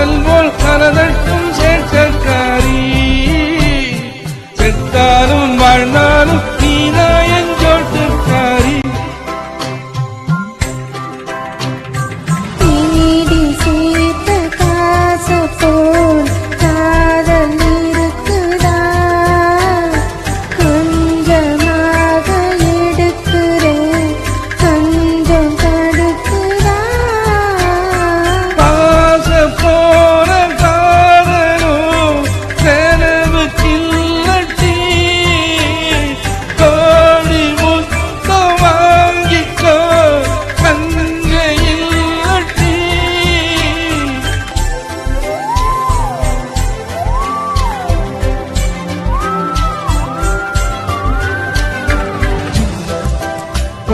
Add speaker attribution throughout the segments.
Speaker 1: கடல் போல் கலதட்டும் சேட்டக்காரி. செத்தாலும் வாழ்ந்தாலும் நீதாயன் ஜோட்டுக்காரி.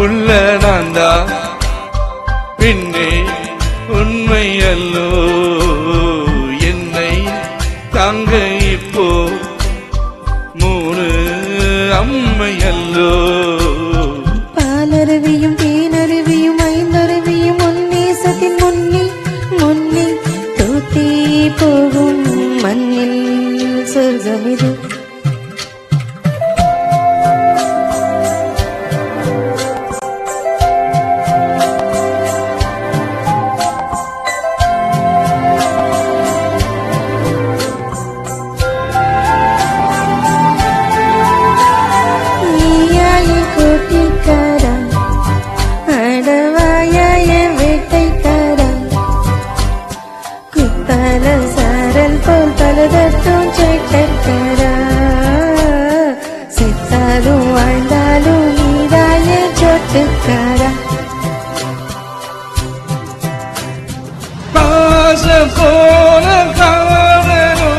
Speaker 1: உள்ள நான்தா பின்னே உண்மை அல்லோ என்னை தாங்க இப்போ 3 அம்மை அல்லோ.
Speaker 2: பாலருவியும் தேனருவியும் 5 அருவியும் உன்னேசத்தின் முன்னே தூத்தி போகும் மண்ணில் சொர்க்கமிது. சாரல் போல் பலதட்டும் சேட்டக்காரா. செத்தாலும் வாழ்ந்தாலும் நீதாய ஜோட்டுக்காரா.
Speaker 1: பாச போல காதலோ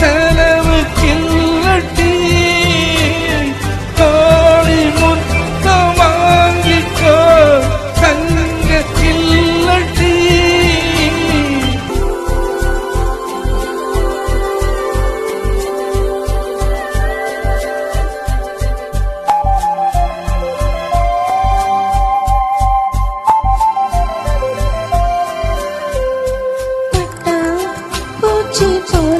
Speaker 1: செலவு கில்லட்டி. கோடி முத்தம் வாங்கிக்கோ தங்க கில்லட்டி.
Speaker 2: பூச்சி போல